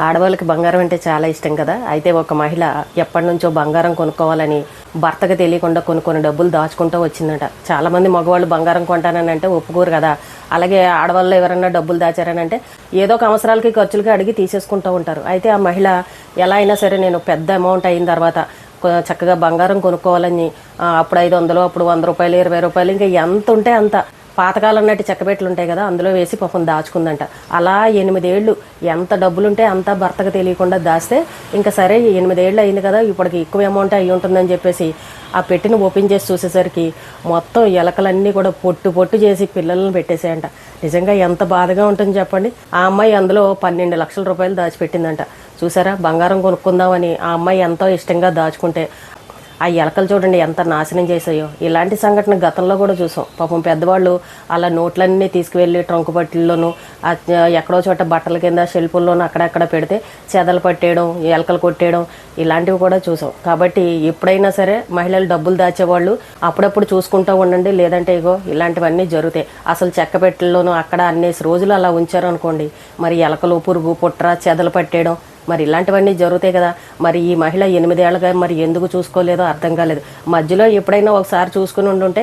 ఆడవాళ్ళకి బంగారం అంటే చాలా ఇష్టం కదా. అయితే ఒక మహిళ ఎప్పటి నుంచో బంగారం కొనుక్కోవాలని భర్తకు తెలియకుండా కొన్ని డబ్బులు దాచుకుంటూ వచ్చిందట. చాలామంది మగవాళ్ళు బంగారం కొంటానని అంటే ఒప్పుకోరు కదా. అలాగే ఆడవాళ్ళు ఎవరైనా డబ్బులు దాచారని అంటే ఏదో ఒక అవసరాలకి ఖర్చులకి అడిగి తీసేసుకుంటూ ఉంటారు. అయితే ఆ మహిళ ఎలా అయినా సరే నేను పెద్ద అమౌంట్ అయిన తర్వాత చక్కగా బంగారం కొనుక్కోవాలని అప్పుడు 500, అప్పుడు 100 రూపాయలు, 20 రూపాయలు, ఇంకా ఎంత ఉంటే అంత పాతకాలం నాటి చెక్కబెట్టలు ఉంటాయి కదా, అందులో వేసి పాపం దాచుకుందంట. అలా 8 ఏళ్ళు ఎంత డబ్బులుంటే అంతా భర్తకు తెలియకుండా దాస్తే ఇంకా సరే 8 ఏళ్ళు అయింది కదా, ఇప్పటికి ఎక్కువ అమౌంట్ అయ్యి ఉంటుందని చెప్పేసి ఆ పెట్టిని ఓపెన్ చేసి చూసేసరికి మొత్తం ఎలకలన్నీ కూడా పొట్టు చేసి పిల్లలను పెట్టేసాయంట. నిజంగా ఎంత బాధగా ఉంటుంది చెప్పండి. ఆ అమ్మాయి అందులో 12 లక్షల రూపాయలు దాచిపెట్టిందంట. చూసారా, బంగారం కొనుక్కుందామని ఆ అమ్మాయి ఎంతో ఇష్టంగా దాచుకుంటే ఆ ఎలకలు చూడండి ఎంత నాశనం చేసాయో. ఇలాంటి సంఘటన గతంలో కూడా చూసాం. పాపం పెద్దవాళ్ళు అలా నోట్లన్నీ తీసుకువెళ్ళి ట్రంకు పట్టిల్లోనూ ఎక్కడో చోట బట్టల కింద షెల్ఫుల్లోనూ అక్కడక్కడ పెడితే చెదలు పట్టేయడం, ఎలకలు కొట్టేయడం ఇలాంటివి కూడా చూసాం. కాబట్టి ఎప్పుడైనా సరే మహిళలు డబ్బులు దాచేవాళ్ళు అప్పుడప్పుడు చూసుకుంటూ ఉండండి. లేదంటే ఇగో ఇలాంటివన్నీ జరుగుతాయి. అసలు చెక్క పెట్టెల్లోనూ అక్కడ అన్నేసి రోజులు అలా ఉంచారు అనుకోండి, మరి ఎలకలు, పురుగు, పుట్ర, చెదలు పట్టేయడం మరి ఇలాంటివన్నీ జరుగుతాయి కదా. మరి ఈ మహిళ 8 ఏళ్ళగా మరి ఎందుకు చూసుకోలేదో అర్థం కాలేదు. మధ్యలో ఎప్పుడైనా ఒకసారి చూసుకుని ఉండుంటే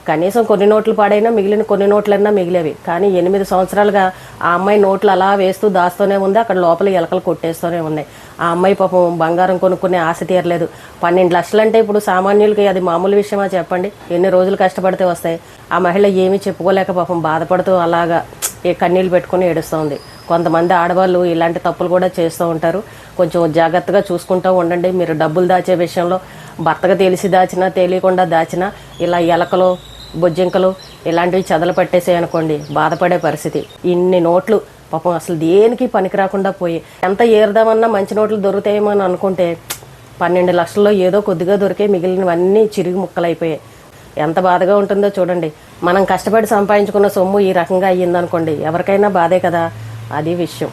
కనీసం కొన్ని నోట్లు పాడైనా మిగిలిన కొన్ని నోట్లన్నా మిగిలేవి. కానీ 8 సంవత్సరాలుగా ఆ అమ్మాయి నోట్లు అలా వేస్తూ దాస్తూనే ఉంది. అక్కడ లోపల ఎలకలు కొట్టేస్తూనే ఉన్నాయి. ఆ అమ్మాయి పాపం బంగారం కొనుక్కునే ఆశ తీరలేదు. 12 లక్షలు అంటే ఇప్పుడు సామాన్యులకి అది మామూలు విషయమా చెప్పండి? ఎన్ని రోజులు కష్టపడితే వస్తాయి. ఆ మహిళ ఏమీ చెప్పుకోలేక పాపం బాధపడుతూ అలాగా కన్నీళ్ళు పెట్టుకుని ఏడుస్తూ. కొంతమంది ఆడవాళ్ళు ఇలాంటి తప్పులు కూడా చేస్తూ ఉంటారు. కొంచెం జాగ్రత్తగా చూసుకుంటూ ఉండండి. మీరు డబ్బులు దాచే విషయంలో భర్తకు తెలిసి దాచినా తెలియకుండా దాచినా ఇలా ఎలకలు, బొజ్జింకలు ఇలాంటివి చెదలు పట్టేసాయి అనుకోండి, బాధపడే పరిస్థితి. ఇన్ని నోట్లు పాపం అసలు దేనికి పనికి రాకుండా పోయి ఎంత ఏరుదామన్నా మంచి నోట్లు దొరుకుతాయేమో అని అనుకుంటే 12 లక్షల్లో ఏదో కొద్దిగా దొరికే, మిగిలినవన్నీ చిరిగి ముక్కలైపోయాయి. ఎంత బాధగా ఉంటుందో చూడండి. మనం కష్టపడి సంపాదించుకున్న సొమ్ము ఈ రకంగా అయ్యిందనుకోండి, ఎవరికైనా బాధే కదా. అది విషయం.